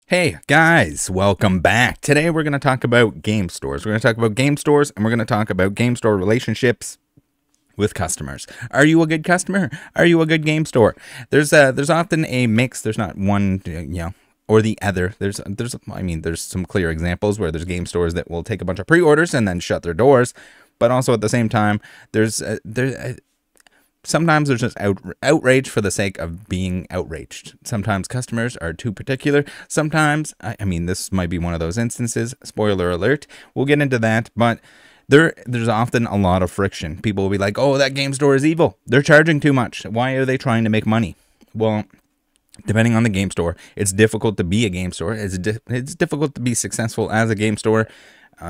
Hey guys, welcome back. Today we're going to talk about game stores. We're going to talk about game stores and we're going to talk about game store relationships with customers. Are you a good customer? Are you a good game store? There's often a mix. There's not one, or the other. There's some clear examples where there's game stores that will take a bunch of pre-orders and then shut their doors, but also at the same time, sometimes there's just outrage for the sake of being outraged. Sometimes customers are too particular. Sometimes, this might be one of those instances. Spoiler alert. We'll get into that, but there's often a lot of friction. People will be like, oh, that game store is evil. They're charging too much. Why are they trying to make money? Well, depending on the game store, it's difficult to be a game store. It's difficult to be successful as a game store.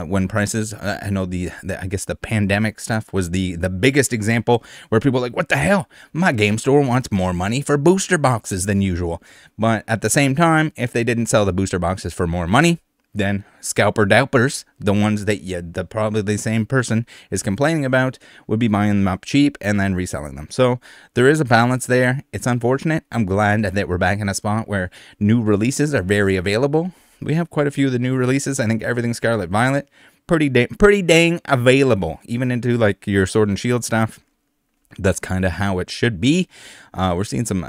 When prices, I know I guess the pandemic stuff was the biggest example where people are like, what the hell? My game store wants more money for booster boxes than usual. But at the same time, if they didn't sell the booster boxes for more money, then scalper dowpers, the ones that probably the same person is complaining about, would be buying them up cheap and then reselling them. So there is a balance there. It's unfortunate. I'm glad that we're back in a spot where new releases are very available. We have quite a few of the new releases. I think everything Scarlet Violet, pretty dang available, even into like your Sword and Shield stuff. That's kind of how it should be. We're seeing some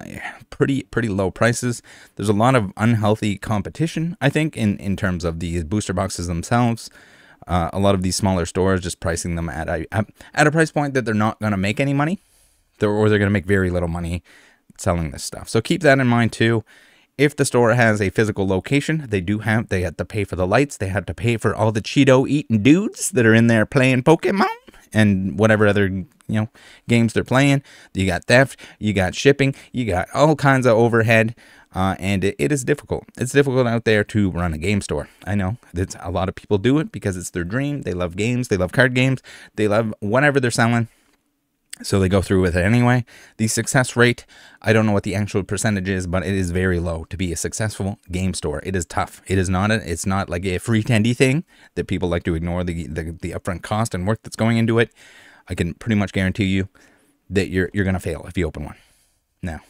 pretty low prices. There's a lot of unhealthy competition, I think, in terms of the booster boxes themselves. A lot of these smaller stores just pricing them at a price point that they're not going to make any money, or they're going to make very little money selling this stuff. So keep that in mind too. If the store has a physical location, they have to pay for the lights. They have to pay for all the Cheeto eating dudes that are in there playing Pokemon and whatever other games they're playing. You got theft, you got shipping, you got all kinds of overhead, and it is difficult. It's difficult out there to run a game store. I know that a lot of people do it because it's their dream. They love games. They love card games. They love whatever they're selling. So they go through with it anyway. The success rate, I don't know what the actual percentage is, but it is very low to be a successful game store. It is tough. It's not like a free candy thing that people like to ignore the upfront cost and work that's going into it. I can pretty much guarantee you that you're going to fail if you open one. Now,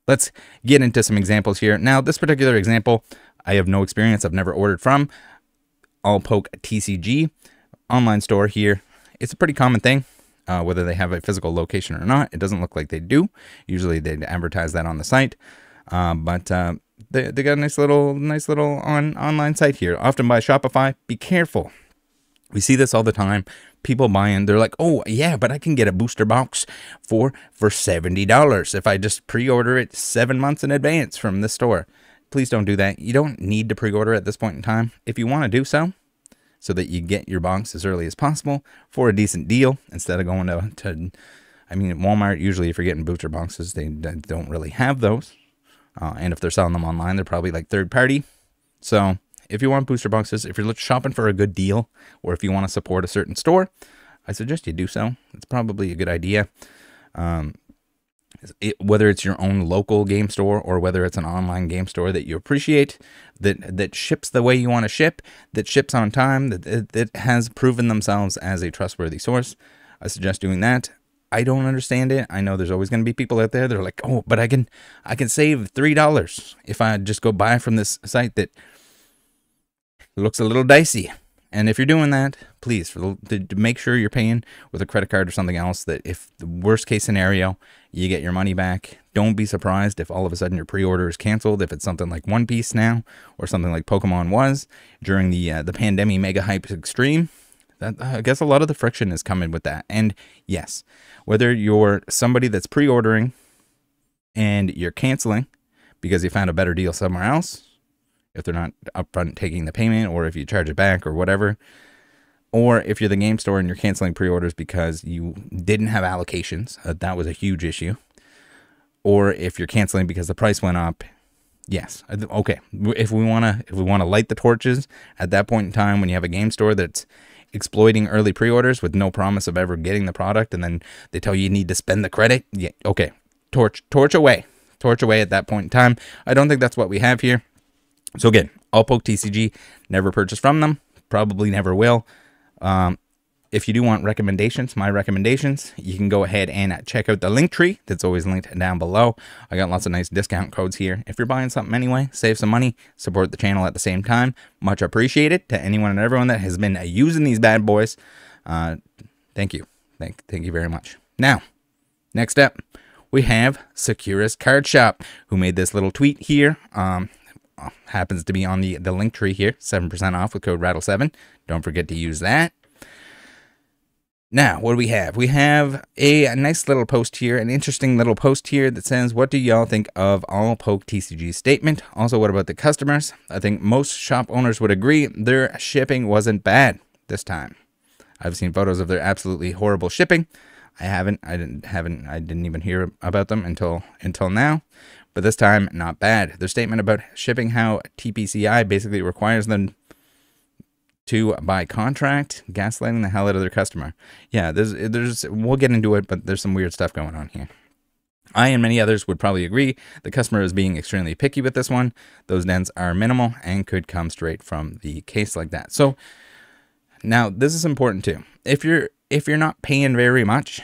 let's get into some examples here. Now, this particular example, I have no experience. I've never ordered from. Pooky TCG online store here. It's a pretty common thing. Whether they have a physical location or not, it doesn't look like they do. Usually they advertise that on the site, but they got a nice little online site here. Often by Shopify. Be careful. We see this all the time. People buying, they're like, oh yeah, but I can get a booster box for $70 if I just pre-order it 7 months in advance from the store. Please don't do that. You don't need to pre-order at this point in time. If you want to do so that you get your box as early as possible for a decent deal, instead of going to at Walmart, usually if you're getting booster boxes, they don't really have those. And if they're selling them online, they're probably like third party. So if you want booster boxes, if you're shopping for a good deal, or if you want to support a certain store, I suggest you do so. It's probably a good idea. Whether it's your own local game store or whether it's an online game store that you appreciate, that ships the way you want to ship, that ships on time, that has proven themselves as a trustworthy source, I suggest doing that. I don't understand it. I know there's always going to be people out there that are like, oh, but I can save $3 if I just go buy from this site that looks a little dicey. And if you're doing that, please, to make sure you're paying with a credit card or something else, that if the worst case scenario, you get your money back. Don't be surprised if all of a sudden your pre-order is canceled, if it's something like One Piece now, or something like Pokemon was during the pandemic mega hype extreme. I guess a lot of the friction is coming with that. And yes, whether you're somebody that's pre-ordering and you're canceling because you found a better deal somewhere else, if they're not upfront taking the payment, or if you charge it back or whatever, or if you're the game store and you're canceling pre-orders because you didn't have allocations, that was a huge issue, or if you're canceling because the price went up, yes, okay. If we want to light the torches at that point in time, when you have a game store that's exploiting early pre-orders with no promise of ever getting the product, and then they tell you need to spend the credit, yeah, okay, torch away at that point in time. I don't think that's what we have here. So again, Pooky TCG, never purchased from them, probably never will. if you do want recommendations, my recommendations, you can go ahead and check out the link tree that's always linked down below. I got lots of nice discount codes here. If you're buying something anyway, save some money, support the channel at the same time. Much appreciated to anyone and everyone that has been using these bad boys. Thank you. Thank you very much. Now, next up, we have Securus Card Shop, who made this little tweet here. Happens to be on the link tree here, 7% off with code RATTLE7. Don't forget to use that. Now, what do we have? We have a nice little post here, an interesting little post here that says, what do y'all think of all Poke TCG's statement? Also, what about the customers? I think most shop owners would agree their shipping wasn't bad this time. I've seen photos of their absolutely horrible shipping. I didn't even hear about them until now. But this time, not bad. Their statement about shipping, how TPCI basically requires them to by contract, gaslighting the hell out of their customer. Yeah, we'll get into it, but there's some weird stuff going on here. I and many others would probably agree the customer is being extremely picky with this one. Those dents are minimal and could come straight from the case like that. So now this is important too. If you're not paying very much,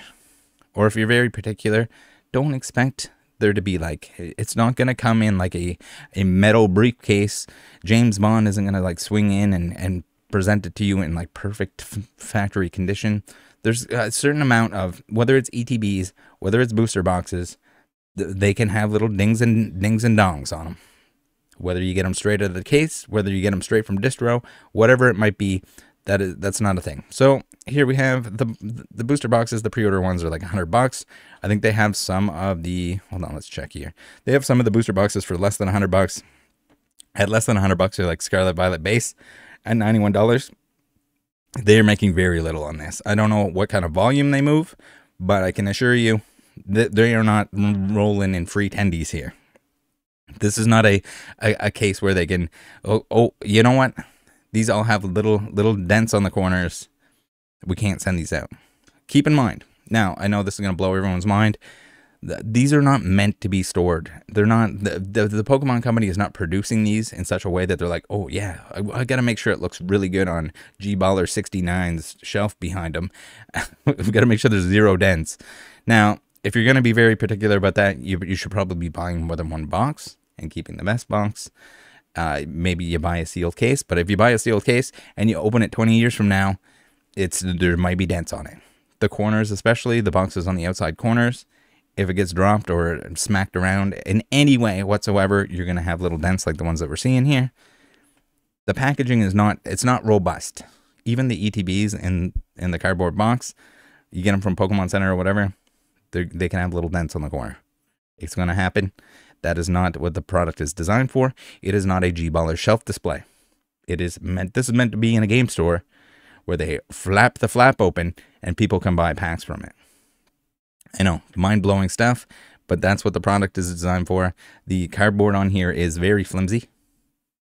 or if you're very particular, don't expect there to be like, it's not going to come in like a metal briefcase. James Bond isn't going to like swing in and present it to you in like perfect factory condition. There's a certain amount of, whether it's ETBs, whether it's booster boxes, they can have little dings and dongs on them. Whether you get them straight out of the case, whether you get them straight from distro, whatever it might be, that's not a thing. So here we have the booster boxes. The pre-order ones are like $100. I think they have some of the, hold on, let's check here. They have some of the booster boxes for less than $100. At less than $100, they're like Scarlet Violet base at $91. They're making very little on this. I don't know what kind of volume they move, but I can assure you that they are not rolling in free tendies here. This is not a case where they can, oh, you know what? These all have little dents on the corners. We can't send these out. Keep in mind. Now, I know this is going to blow everyone's mind. These are not meant to be stored. They're not, the Pokemon company is not producing these in such a way that they're like, oh yeah, I got to make sure it looks really good on G-Baller 69's shelf behind them. We've got to make sure there's 0 dents. Now, if you're going to be very particular about that, you should probably be buying more than one box and keeping the best box. Maybe you buy a sealed case, but if you buy a sealed case and you open it 20 years from now, there might be dents on it. The corners, especially the boxes on the outside corners, if it gets dropped or smacked around in any way whatsoever, you're going to have little dents like the ones that we're seeing here. The packaging is not robust. Even the ETBs in the cardboard box, you get them from Pokemon Center or whatever, they can have little dents on the corner. It's going to happen. That is not what the product is designed for. It is not a G-Baller shelf display. This is meant to be in a game store where they flap the flap open and people can buy packs from it. I know, mind-blowing stuff, but that's what the product is designed for. The cardboard on here is very flimsy.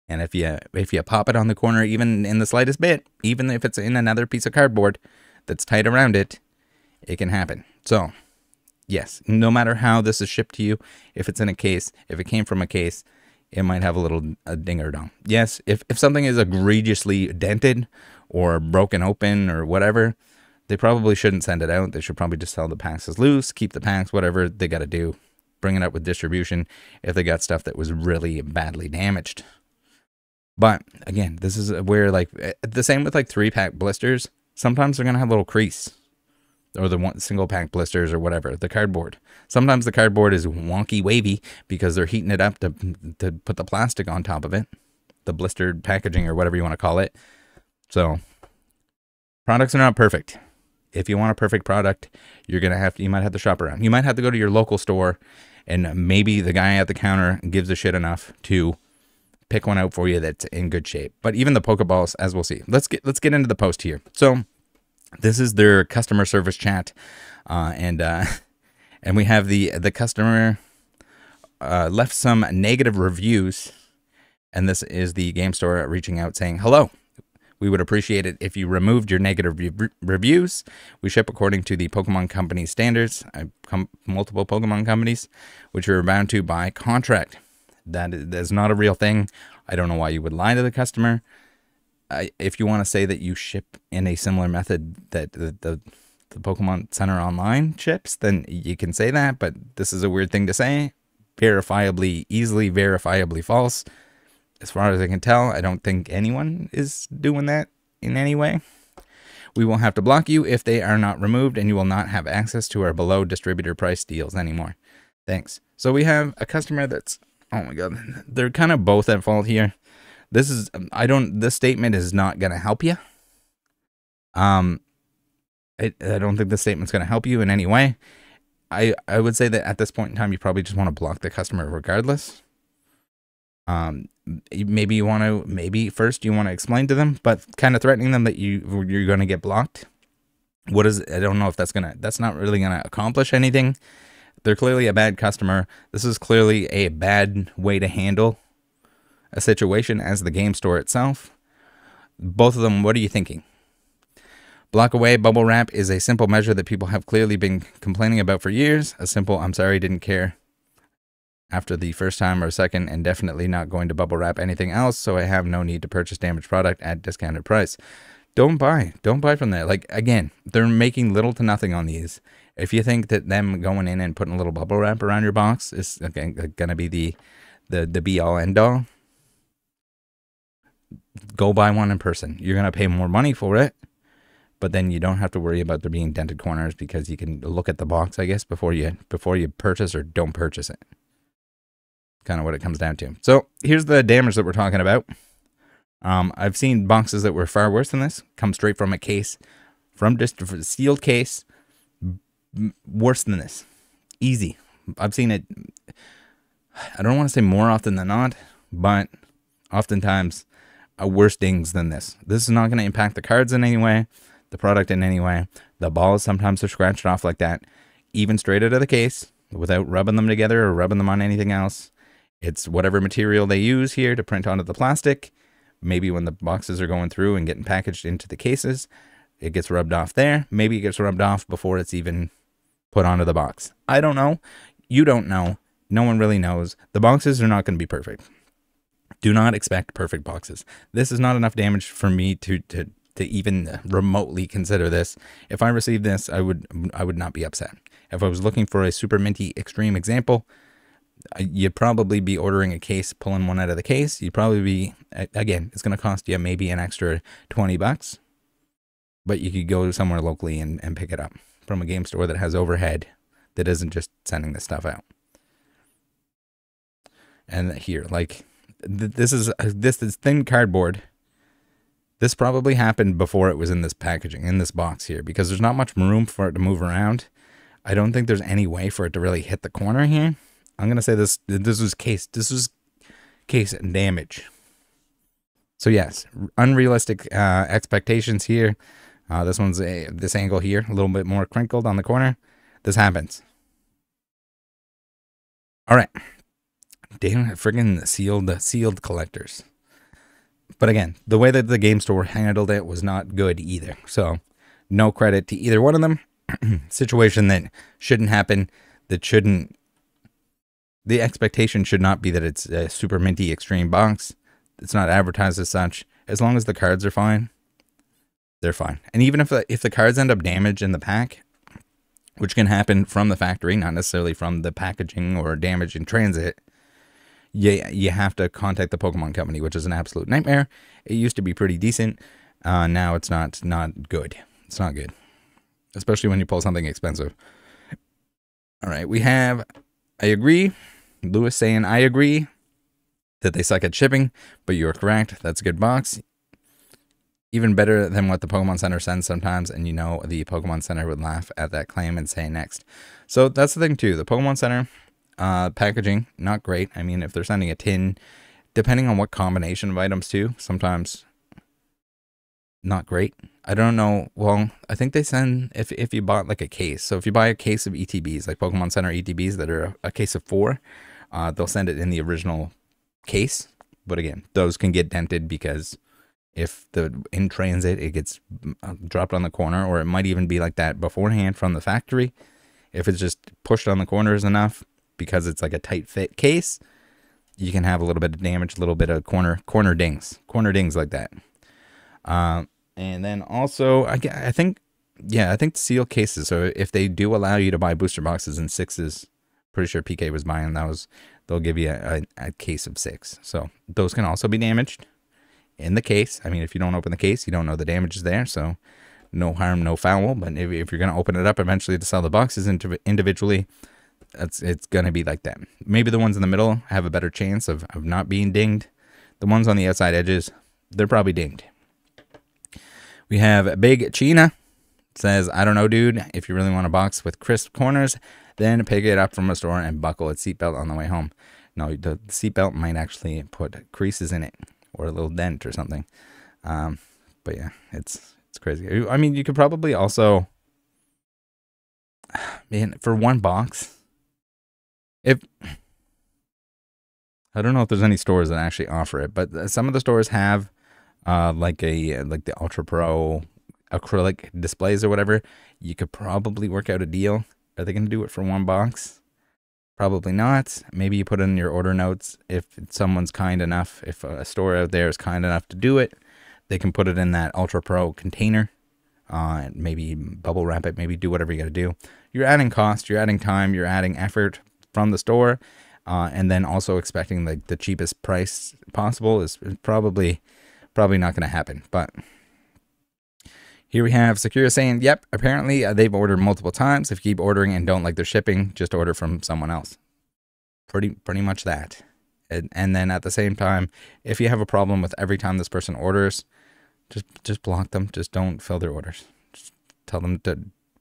And if you pop it on the corner, even in the slightest bit, even if it's in another piece of cardboard that's tight around it, it can happen. So, yes, no matter how this is shipped to you, if it's in a case, if it came from a case, it might have a ding or dong. Yes, if something is egregiously dented or broken open or whatever, they probably shouldn't send it out. They should probably just sell the packs as loose, keep the packs, whatever they got to do. Bring it up with distribution if they got stuff that was really badly damaged. But again, this is where, like, the same with like 3-pack blisters. Sometimes they're going to have a little crease. Or the single pack blisters or whatever, the cardboard. Sometimes the cardboard is wonky wavy because they're heating it up to put the plastic on top of it. The blistered packaging or whatever you want to call it. So, products are not perfect. If you want a perfect product, you might have to shop around. You might have to go to your local store and maybe the guy at the counter gives a shit enough to pick one out for you that's in good shape. But even the Pokeballs, as we'll see. Let's get into the post here. So, this is their customer service chat, and we have the customer left some negative reviews, and this is the game store reaching out saying, hello, we would appreciate it if you removed your negative reviews. We ship according to the Pokemon Company standards, multiple Pokemon companies, which are bound to by contract. That is not a real thing. I don't know why you would lie to the customer. if you want to say that you ship in a similar method that the Pokemon Center online ships, then you can say that, but this is a weird thing to say. Easily verifiably false. As far as I can tell, I don't think anyone is doing that in any way. We will have to block you if they are not removed, and you will not have access to our below distributor price deals anymore. Thanks. So we have a customer that's, oh my god, they're kind of both at fault here. This statement is not going to help you. I don't think the statement's going to help you in any way. I would say that at this point in time, you probably just want to block the customer regardless. Maybe first you want to explain to them, but kind of threatening them that you're going to get blocked. I don't know if that's not really going to accomplish anything. They're clearly a bad customer. This is clearly a bad way to handle a situation as the game store itself. Both of them, what are you thinking? Block away bubble wrap is a simple measure that people have clearly been complaining about for years. A simple, I'm sorry, didn't care after the first time or second, and definitely not going to bubble wrap anything else, so I have no need to purchase damaged product at discounted price. Don't buy from there. Like, again, they're making little to nothing on these. If you think that them going in and putting a little bubble wrap around your box is going to be the be all end all, go buy one in person. You're going to pay more money for it, but then you don't have to worry about there being dented corners because you can look at the box, I guess, before you purchase or don't purchase it. Kind of what it comes down to. So here's the damage that we're talking about. I've seen boxes that were far worse than this come straight from a case, from just a sealed case, worse than this. Easy. I've seen it, I don't want to say more often than not, but oftentimes worse dings than this. This is not going to impact the cards in any way, the product in any way. The balls sometimes are scratched off like that, even straight out of the case, without rubbing them together or rubbing them on anything else. It's whatever material they use here to print onto the plastic. Maybe when the boxes are going through and getting packaged into the cases, it gets rubbed off there. Maybe it gets rubbed off before it's even put onto the box. I don't know. You don't know. No one really knows. The boxes are not going to be perfect. Do not expect perfect boxes. This is not enough damage for me to even remotely consider this. If I received this, I would not be upset. If I was looking for a super minty extreme example, you'd probably be ordering a case, pulling one out of the case. You'd probably be, again, it's going to cost you maybe an extra $20, but you could go somewhere locally and pick it up from a game store that has overhead that isn't just sending this stuff out. And here, like, this is thin cardboard. This probably happened before it was in this packaging, in this box here, because there's not much room for it to move around. I don't think there's any way for it to really hit the corner here. I'm going to say this was case damage. So yes, unrealistic expectations here. This one's this angle here, a little bit more crinkled on the corner. This happens. All right. Damn, friggin' sealed collectors. But again, the way that the game store handled it was not good either. So no credit to either one of them. Situation that shouldn't happen, the expectation should not be that it's a super minty extreme box. It's not advertised as such. As long as the cards are fine, they're fine. And even if the cards end up damaged in the pack, which can happen from the factory, not necessarily from the packaging or damage in transit, you have to contact the Pokemon company, which is an absolute nightmare. It used to be pretty decent. Now it's not good. It's not good, especially when you pull something expensive. All right, we have, I agree. Lewis saying, I agree that they suck at shipping, but you're correct. That's a good box. Even better than what the Pokemon Center sends sometimes, and you know the Pokemon Center would laugh at that claim and say next. So that's the thing too. The Pokemon Center packaging, not great. I mean, if they're sending a tin, depending on what combination of items too, sometimes not great. I don't know. Well, I think they send, if you bought like a case. So if you buy a case of ETBs, like Pokemon Center ETBs that are a case of 4, they'll send it in the original case. But again, those can get dented because if in transit it gets dropped on the corner, or it might even be like that beforehand from the factory. If it's just pushed on the corners enough because it's like a tight fit case, you can have a little bit of damage, a little bit of corner dings like that. And then also, I think the seal cases. So if they do allow you to buy booster boxes in 6s, pretty sure PK was buying those, they'll give you a case of 6. So those can also be damaged in the case. I mean, if you don't open the case, you don't know the damage is there. So no harm, no foul. But if you're going to open it up eventually to sell the boxes individually, it's going to be like that. Maybe the ones in the middle have a better chance of not being dinged. The ones on the outside edges, they're probably dinged. We have Big China. Says, I don't know, dude. If you really want a box with crisp corners, then pick it up from a store and buckle its seatbelt on the way home. No, the seatbelt might actually put creases in it or a little dent or something. But yeah, it's crazy. I mean, you could probably also, man, for one box, I don't know if there's any stores that actually offer it, but some of the stores have like the Ultra Pro acrylic displays or whatever. You could probably work out a deal. Are they going to do it for one box? Probably not. Maybe you put in your order notes, if someone's kind enough, if a store out there is kind enough to do it, they can put it in that Ultra Pro container, maybe bubble wrap it, maybe do whatever you got to do. You're adding cost, you're adding time, you're adding effort from the store, and then also expecting the cheapest price possible is probably not going to happen. But here we have Secura saying, yep, apparently they've ordered multiple times. If you keep ordering and don't like their shipping, just order from someone else. Pretty much that. And then at the same time, if you have a problem with every time this person orders, just block them. Just don't fill their orders. Just tell them to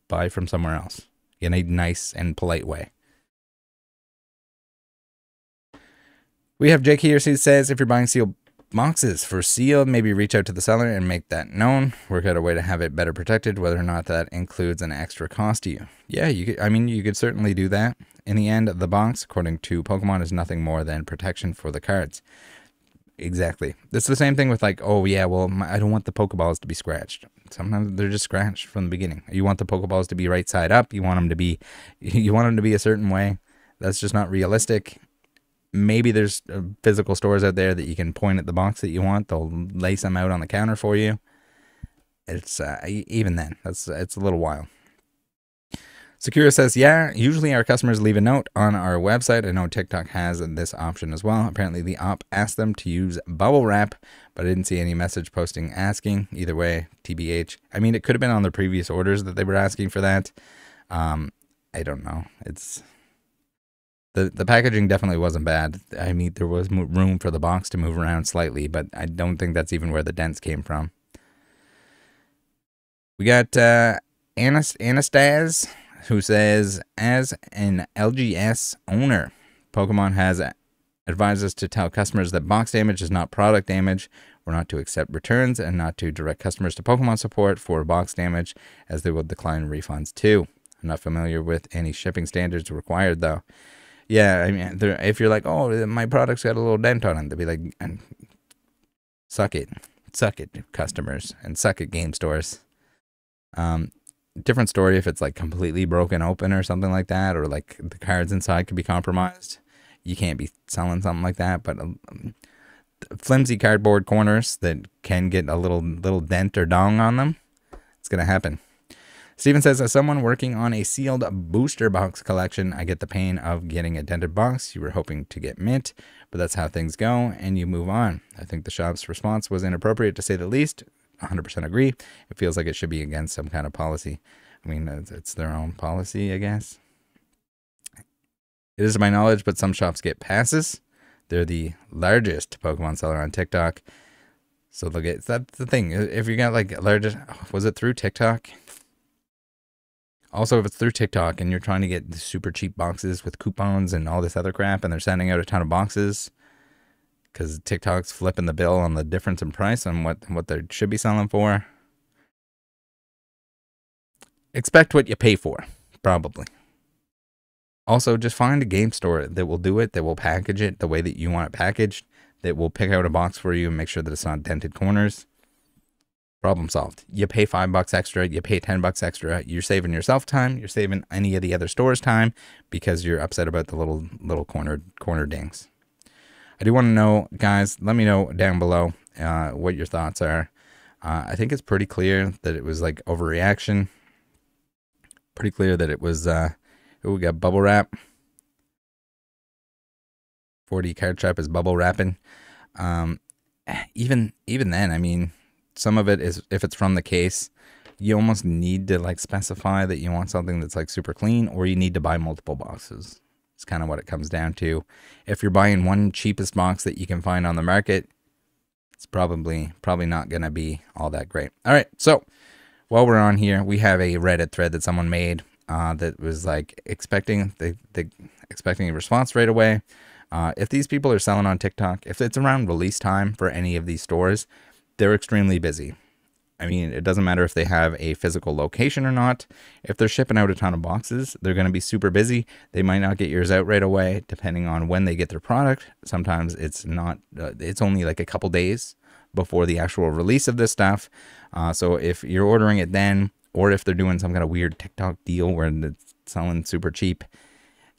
buy from somewhere else in a nice and polite way. We have Jake here who says, if you're buying sealed boxes for seal, maybe reach out to the seller and make that known. Work out a way to have it better protected, whether or not that includes an extra cost to you. Yeah, you could certainly do that. In the end, the box, according to Pokemon, is nothing more than protection for the cards. Exactly. It's the same thing with like, oh yeah, well, I don't want the Pokeballs to be scratched. Sometimes they're just scratched from the beginning. You want the Pokeballs to be right side up. You want them to be a certain way. That's just not realistic. Maybe there's physical stores out there that you can point at the box that you want. They'll lace them out on the counter for you. It's even then, it's a little while. Secura says, yeah, usually our customers leave a note on our website. I know TikTok has this option as well. Apparently the op asked them to use bubble wrap, but I didn't see any message posting asking. Either way, TBH. I mean, it could have been on their previous orders that they were asking for that. I don't know. The packaging definitely wasn't bad. I mean, there was room for the box to move around slightly, but I don't think that's even where the dents came from. We got Anastaz, who says, as an LGS owner, Pokemon has advised us to tell customers that box damage is not product damage. We're not to accept returns and not to direct customers to Pokemon support for box damage, as they will decline refunds too. I'm not familiar with any shipping standards required, though. Yeah, I mean, if you're like, oh, my product's got a little dent on it, they'll be like, suck it, customers, and suck it, game stores. Different story if it's like completely broken open or something like that, or like the cards inside could be compromised. You can't be selling something like that, but flimsy cardboard corners that can get a little dent or dong on them, it's gonna happen. Steven says, as someone working on a sealed booster box collection, I get the pain of getting a dented box. You were hoping to get mint, but that's how things go, and you move on. I think the shop's response was inappropriate, to say the least. 100% agree. It feels like it should be against some kind of policy. I mean, it's their own policy, I guess. It is my knowledge, but some shops get passes. They're the largest Pokemon seller on TikTok. So they'll get, that's the thing. If you got like largest, was it through TikTok? Also, if it's through TikTok and you're trying to get super cheap boxes with coupons and all this other crap, and they're sending out a ton of boxes because TikTok's flipping the bill on the difference in price on what they should be selling for, expect what you pay for, probably. Also, just find a game store that will do it, that will package it the way that you want it packaged, that will pick out a box for you and make sure that it's not dented corners. Problem solved. You pay $5 extra, you pay $10 extra. You're saving yourself time. You're saving any of the other stores time because you're upset about the little corner dings. I do want to know, guys. Let me know down below what your thoughts are. I think it's pretty clear that it was like overreaction. Pretty clear that it was, we got bubble wrap. 4D card trap is bubble wrapping. Even then, I mean, some of it is, if it's from the case, you almost need to like specify that you want something that's like super clean, or you need to buy multiple boxes. It's kind of what it comes down to. If you're buying one cheapest box that you can find on the market, it's probably not going to be all that great. All right, so while we're on here, we have a Reddit thread that someone made that was like expecting expecting a response right away. If these people are selling on TikTok, if it's around release time for any of these stores, they're extremely busy. I mean, it doesn't matter if they have a physical location or not. If they're shipping out a ton of boxes, they're going to be super busy. They might not get yours out right away, depending on when they get their product. Sometimes it's not, it's only like a couple days before the actual release of this stuff. So if you're ordering it then, or if they're doing some kind of weird TikTok deal where it's selling super cheap,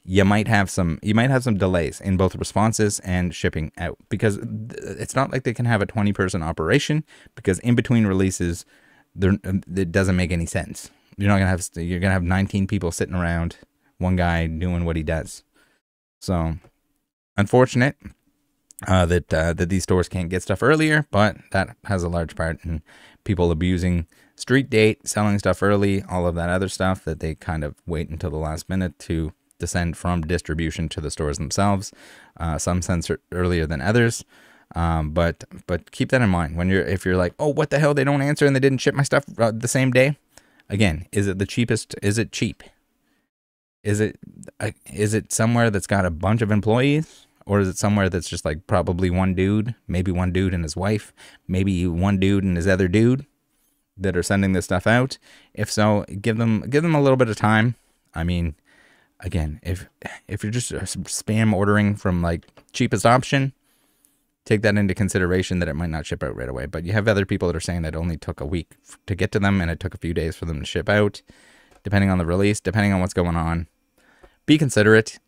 you might have some delays in both responses and shipping out, because it's not like they can have a 20-person operation, because in between releases, it doesn't make any sense. You're gonna have 19 people sitting around, one guy doing what he does. So unfortunate that these stores can't get stuff earlier, but that has a large part in people abusing street date, selling stuff early, all of that other stuff that they kind of wait until the last minute to descend from distribution to the stores themselves. Some send earlier than others, but keep that in mind when if you're like, oh, what the hell, they don't answer and they didn't ship my stuff the same day. Again, is it the cheapest? Is it cheap? Is it somewhere that's got a bunch of employees, or is it somewhere that's just like probably one dude, maybe one dude and his wife, maybe one dude and his other dude that are sending this stuff out? If so, give them a little bit of time. I mean, again, if you're just spam ordering from like cheapest option, take that into consideration that it might not ship out right away. But you have other people that are saying it only took a week to get to them and it took a few days for them to ship out, depending on the release, depending on what's going on. Be considerate.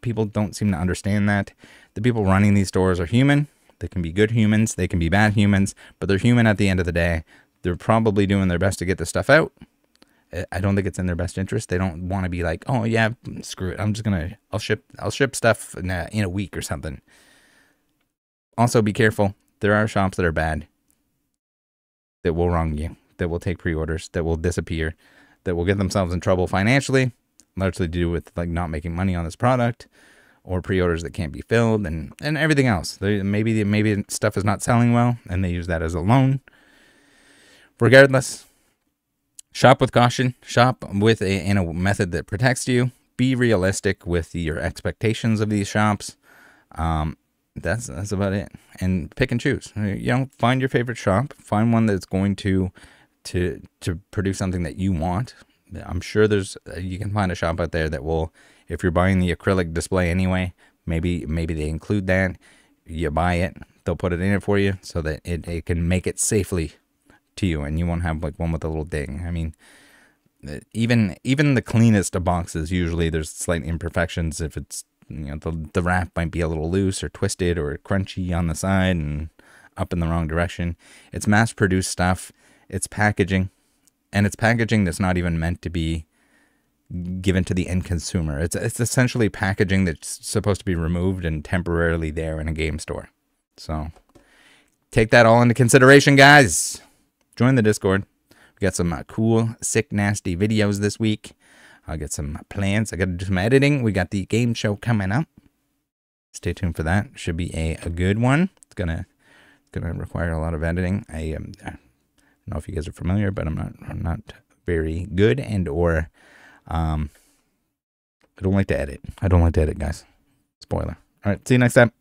People don't seem to understand that. The people running these stores are human. They can be good humans. They can be bad humans, but they're human at the end of the day. They're probably doing their best to get the stuff out. I don't think it's in their best interest. They don't want to be like, oh yeah, screw it. I'll ship stuff in a week or something. Also be careful. There are shops that are bad, that will wrong you, that will take pre-orders, that will disappear, that will get themselves in trouble financially, largely to do with like not making money on this product, or pre-orders that can't be filled, and everything else. Maybe stuff is not selling well and they use that as a loan. Regardless, shop with caution. Shop in a method that protects you. Be realistic with your expectations of these shops. That's about it. And pick and choose. Find your favorite shop. Find one that's going to produce something that you want. I'm sure you can find a shop out there that will, if you're buying the acrylic display anyway, maybe they include that. You buy it, they'll put it in it for you so that it can make it safely to you, and you won't have like one with a little ding. I mean, even the cleanest of boxes, usually there's slight imperfections. If it's, the wrap might be a little loose or twisted or crunchy on the side and up in the wrong direction. It's mass-produced stuff. It's packaging, and it's packaging that's not even meant to be given to the end consumer. It's essentially packaging that's supposed to be removed and temporarily there in a game store. So take that all into consideration, guys. Join the Discord. We got some cool, sick, nasty videos this week. I got some plans. I got to do some editing. We got the game show coming up. Stay tuned for that. Should be a good one. It's gonna require a lot of editing. I don't know if you guys are familiar, but I'm not very good, or I don't like to edit. I don't like to edit, guys. Spoiler. All right, see you next time.